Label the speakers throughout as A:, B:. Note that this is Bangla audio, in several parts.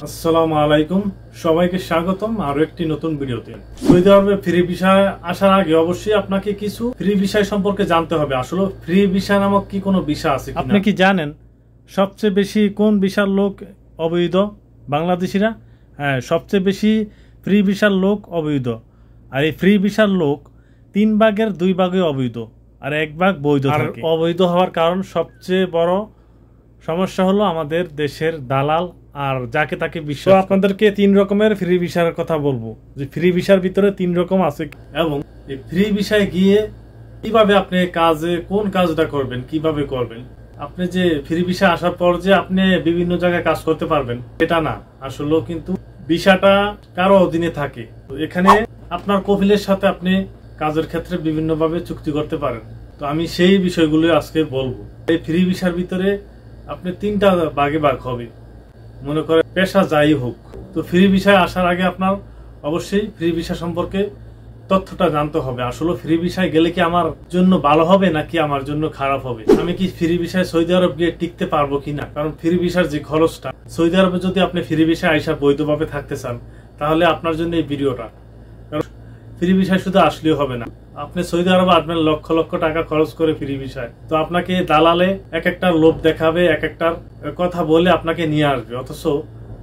A: আসসালামু আলাইকুম, সবাইকে স্বাগতম আরো একটি নতুন ভিডিওতে। সৌদি আরবে ফ্রি ভিসায় আসার আগে অবশ্যই আপনাকে কিছু ফ্রি ভিসা সম্পর্কে জানতে হবে। আসলে ফ্রি ভিসা নামক কি কোনো ভিসা আছে কিনা? আপনি কি জানেন সবচেয়ে বেশি কোন ভিসার লোক অবৈধ? বাংলাদেশিরা। হ্যাঁ, সবচেয়ে বেশি ফ্রি ভিসার লোক অবৈধ। আর এই ফ্রি ভিসার লোক 3 ভাগের 2 ভাগে অবৈধ আর 1 ভাগ বৈধ থাকে। অবৈধ হওয়ার কারণ সবচেয়ে বড় সমস্যা হলো আমাদের দেশের দালাল আর যাকে তাকে বিশ্বাস। আপনাদেরকে 3 রকমের ফ্রি ভিসার কথা বলবো, যে ফ্রি ভিসার ভিতরে 3 রকম আছে এবং এই ফ্রি ভিসায় গিয়ে কিভাবে আপনি কোন কাজটা করবেন, কিভাবে করবেন। আপনি যে ফ্রি ভিসা আসার পর যে আপনি বিভিন্ন জায়গায় কাজ করতে পারবেন এটা না, আসলেও কিন্তু ভিসাটা কারো অধীনে থাকে। তো এখানে আপনার কফিলের সাথে আপনি কাজের ক্ষেত্রে বিভিন্নভাবে চুক্তি করতে পারেন। তো আমি সেই বিষয়গুলো আজকে বলবো। এই ফ্রি ভিসার ভিতরে আপনি 3টা ভাগে ভাগ হবে, মনে করে পেশা যাই হোক। তো ফ্রি ভিসায় আসার আগে আপনার অবশ্যই ফ্রি ভিসা সম্পর্কে তথ্যটা জানতে হবে। আসলে ফ্রি ভিসায় গেলে কি আমার জন্য ভালো হবে নাকি আমার জন্য খারাপ হবে? আমি কি ফ্রি ভিসায় সৌদি আরব গিয়ে টিকতে পারবো কিনা? কারণ ফ্রি ভিসার যে খরচটা, সৌদি আরবে যদি আপনি ফ্রি ভিসায় আইসা বৈধভাবে থাকতে চান তাহলে আপনার জন্য এই ভিডিওটা। কারণ ফ্রি ভিসায় শুধু আসলেও হবে না, আপনি সৌদি আরবে আসবেন লক্ষ লক্ষ টাকা খরচ করে ফ্রি ভিসায়। তো আপনাকে দালালে এক একটা লোভ দেখাবে, এক একটা কথা বলে আপনাকে নিয়ে আসবে, অথচ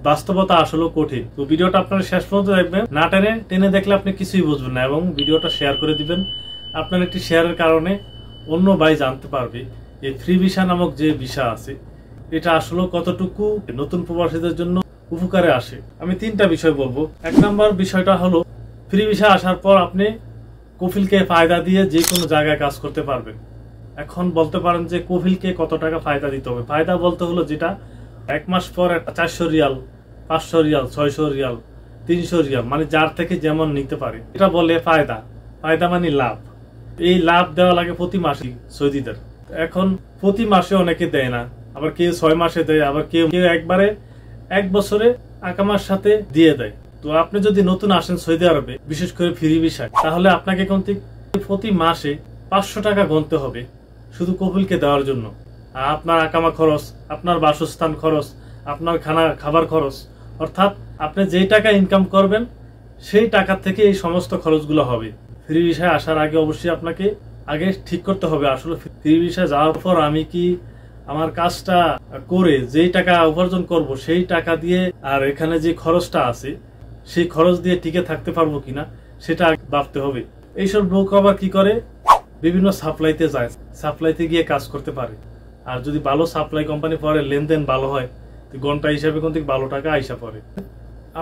A: বাস্তবতা আসলে কঠিন। তো ভিডিওটা আপনারা শেষ পর্যন্ত দেখবেন, না টেনে দেখলে আপনি কিছুই বুঝবেন না। এবং ভিডিওটা শেয়ার করে দিবেন, আপনার একটি শেয়ারের কারণে অন্য ভাই জানতে পারবে এই ফ্রি ভিসা নামক যে ভিসা আছে এটা আসলে কতটুকু নতুন প্রবাসীদের জন্য উপকারে আসে। আমি 3টা বিষয় বলবো। 1 নম্বর বিষয়টা হলো, ফ্রি ভিসা আসার পর আপনি কফিলকে ফায়দা দিয়ে যে কোনো জায়গায় কাজ করতে পারবেন। এখন বলতে পারেন যে কফিলকে কত টাকা ফায়দা দিতে হবে। ফায়দা বলতে হলো যেটা 1 মাস পর 400 রিয়াল, 500 রিয়াল, 600 রিয়াল, 300 রিয়াল, মানে যার থেকে যেমন নিতে পারে এটা বলে ফায়দা। ফায়দা মানে লাভ। এই লাভ দেওয়া লাগে প্রতি মাসে সৌদিদের। এখন প্রতি মাসে অনেকে দেয় না, আবার কেউ 6 মাসে দেয়, আবার কেউ একবারে 1 বছরে আকামার সাথে দিয়ে দেয়। তো আপনি যদি নতুন আসেন সৌদি আরবে, বিশেষ করে ফ্রি ভিসায়, তাহলে আপনাকে কিন্তু প্রতি মাসে 500 টাকা গুনতে হবে শুধু কফিলকে দেওয়ার জন্য। আর আপনার আকামা খরচ, আপনার বাসস্থান খরচ, আপনার খাবার খরচ, অর্থাৎ আপনি যেই টাকা ইনকাম করবেন সেই টাকা থেকে এই সমস্ত খরচগুলো হবে। ফ্রি ভিসায় আসার আগে অবশ্যই আপনাকে আগে ঠিক করতে হবে আসলে ফ্রি ভিসায় যাওয়ার পর আমি কি আমার কাজটা করে যেই টাকা উপার্জন করব সেই টাকা দিয়ে আর এখানে যে খরচটা আছে সেই খরচ দিয়ে টিকে থাকতে পারবো কিনা সেটা ভাবতে হবে। এইসব লোক আবার কি করে, বিভিন্ন সাপ্লাইতে যায়, সাপ্লাইতে গিয়ে কাজ করতে পারে। আর যদি ভালো সাপ্লাই কোম্পানি পরে, লেনদেন ভালো হয়, ঘন্টা হিসাবে কিন্তু ভালো টাকা আইসা পড়ে।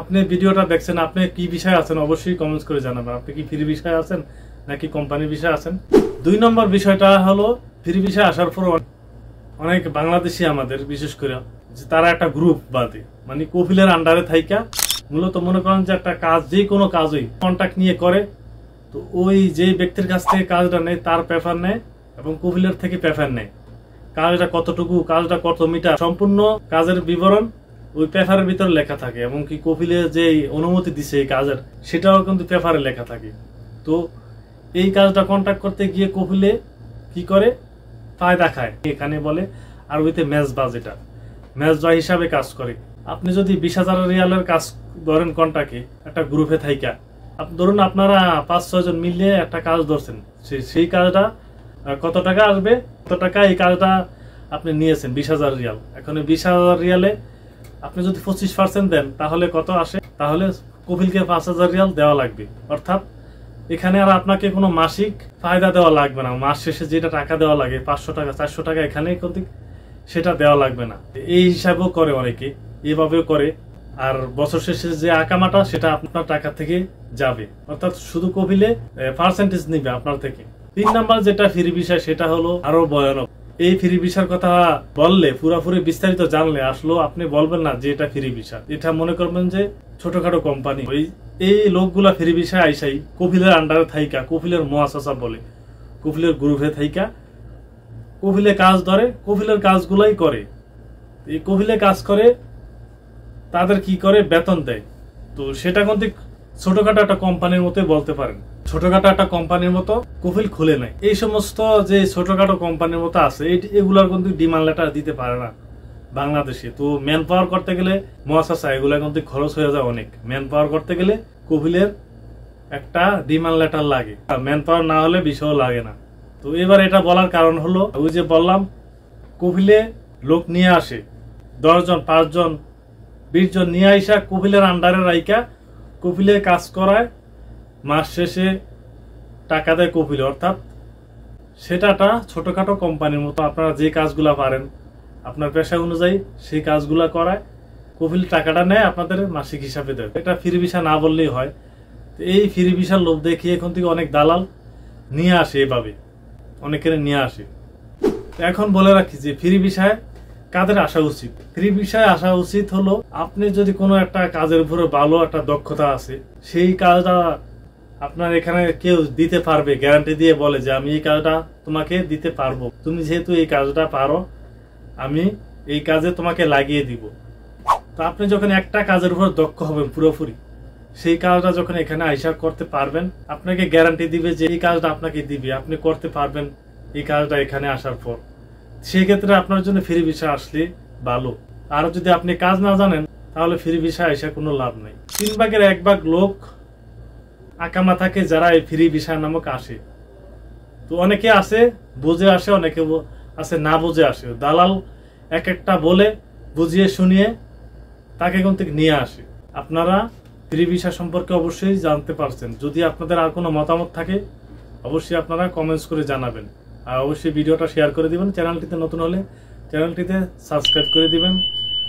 A: আপনি ভিডিওটা দেখছেন, আপনি কি বিষয় আছেন অবশ্যই কমেন্টস করে জানাবেন। আপনি কি ফ্রি বিষয় আছেন নাকি কোম্পানির বিষয় আছেন? 2 নম্বর বিষয়টা হলো, ফ্রি বিষয় আসার পর অনেক বাংলাদেশি আমাদের বিশেষ করে যে তারা একটা গ্রুপ বাদে, মানে কফিলের আন্ডারে থাইকা মূলত মনে করেন যে একটা কাজ, যে কোনো কাজই কন্ট্যাক্ট নিয়ে করে। তো ওই যে ব্যক্তির কাছ থেকে কাজটা নেয় তার পেপার নেয় এবং কফিলের থেকে পেপার নেয়। কাজটা কতটুকু, কাজটা কত মিটার, সম্পূর্ণ কাজের বিবরণ ওই পেপারের ভিতরে লেখা থাকে এবং কি কফিলে যে অনুমতি দিছে এই কাজের সেটাও কিন্তু পেপারে লেখা থাকে। তো এই কাজটা কন্ট্যাক্ট করতে গিয়ে কফিলে কি করে, ফায়দা খায়। এখানে বলে আরবিতে মেজবা, যেটা মেজবা হিসাবে কাজ করে। আপনি যদি 20,000 রিয়ালের কাজ ধরেন কন্ট্রাক্টে একটা গ্রুপে থাইকা, ধরুন আপনারা 5-6 জন মিলে একটা কাজ ধরছেন, সেই কাজটা কত টাকা আসবে, কত টাকা এই কাজটা আপনি নিয়েছেন 20,000 রিয়াল। এখন 20,000 রিয়ালে আপনি যদি 25% দেন তাহলে কত আসে, তাহলে কফিলকে 5,000 রিয়াল দেওয়া লাগবে। অর্থাৎ এখানে আর আপনাকে কোনো মাসিক ফায়দা দেওয়া লাগবে না। মাস শেষে যেটা টাকা দেওয়া লাগে 500 টাকা, 400 টাকা, এখানে কিন্তু সেটা দেওয়া লাগবে না। এই হিসাবেও করে অনেকে, এভাবেও করে। আর বছর শেষে যে আকামাটা সেটা আপনার টাকা থেকে যাবে, অর্থাৎ শুধু কফিলে পার্সেন্টেজ নিবে আপনার থেকে। 3 নাম্বার যেটা ফ্রি ভিসা সেটা হলো আরো ভয়ানক। এই ফ্রি ভিসার কথা বললে, পুরাপুরি বিস্তারিত জানলে আসলে আপনি বলবেন না যে এটা ফ্রি ভিসা। এটা মনে করবেন যে ছোটখাটো কোম্পানি। এই লোকগুলা ফ্রি ভিসায় আইসাই কফিলের আন্ডারে থাইকা, কফিলের মুআসাসা বলে, কফিলের গ্রুপে থাইকা কফিলে কাজ ধরে, কফিলের কাজগুলাই করে। এই কফিলে কাজ করে তাদের কি করে, বেতন দেয়। তো সেটা কিন্তু ছোটখাটো একটা কোম্পানির মতোই বলতে পারেন। ছোটখাটো একটা কোম্পানির মতো কফিল খুলে নেয়। এই সমস্ত যে ছোটখাটো কোম্পানির মতো আছে এগুলার কিন্তু ডিমান্ড লেটার দিতে পারে না। বাংলাদেশে। তো ম্যান পাওয়ার করতে গেলে মুআসাসা এগুলা কিন্তু খরচ হয়ে যায় অনেক। ম্যান পাওয়ার করতে গেলে কফিলের একটা ডিমান্ড লেটার লাগে, ম্যান পাওয়ার না হলে বিষয় লাগে না। তো এবার এটা বলার কারণ হলো ওই যে বললাম কফিলে লোক নিয়ে আসে 10 জন 5 জন 20 জন নিয়ে আইসা কফিলের আন্ডারে রাইকা কফিলে কাজ করায়, মাস শেষে টাকা দেয় কফিলে। অর্থাৎ সেটাটা ছোটখাটো কোম্পানির মতো, আপনারা যে কাজগুলা পারেন আপনার পেশা অনুযায়ী সেই কাজগুলা করায়, কফিল টাকাটা নেয় আপনাদের মাসিক হিসাবে দেয়। এটা ফ্রি ভিসা না বললেই হয়। এই ফ্রি ভিসার লোভ দেখিয়ে এখন থেকে অনেক দালাল নিয়ে আসে, এভাবে অনেকের নিয়ে আসে। এখন বলে রাখি যে ফ্রি ভিসায় কাদের আসা উচিত। ফ্রি ভিসায় আসা উচিত হলো আপনি যদি কোনো একটা কাজের উপরে ভালো একটা দক্ষতা আছে, সেই কাজটা আপনার এখানে কেউ দিতে পারবে, গ্যারান্টি দিয়ে বলে যে আমি এই কাজটা তোমাকে দিতে পারবো, তুমি যেহেতু এই কাজটা পারো আমি এই কাজে তোমাকে লাগিয়ে দিব। তো আপনি যখন একটা কাজের উপর দক্ষ হবেন পুরোপুরি, সেই কাজটা যখন এখানে আইসা করতে পারবেন, আপনাকে গ্যারান্টি দিবে যে এই কাজটা আপনাকে দিবে, আপনি করতে পারবেন এই কাজটা এখানে আসার পর। সেক্ষেত্রে আপনার জন্য ফ্রি ভিসা আসলে ভালো। আর যদি আপনি কাজ না জানেন তাহলে ফ্রি ভিসা আইসা কোনো লাভ নাই। 3 ভাগের 1 ভাগ লোক আকামা থাকে যারা এই ফ্রি ভিসা নামক আসে। তো অনেকে আসে বুঝে আসে, অনেকে আছে না বুঝে আসে। দালাল এক একটা বলে বুঝিয়ে শুনিয়ে তাকে কোন থেকে নিয়ে আসে। আপনারা ফ্রি ভিসা সম্পর্কে অবশ্যই জানতে পারছেন। যদি আপনাদের আর কোনো মতামত থাকে অবশ্যই আপনারা কমেন্টস করে জানাবেন, আর অবশ্যই ভিডিওটা শেয়ার করে দিবেন। চ্যানেলটিতে নতুন হলে চ্যানেলটিতে সাবস্ক্রাইব করে দিবেন।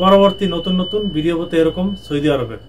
A: পরবর্তী নতুন নতুন ভিডিও পেতে এরকম সৌদি আরবের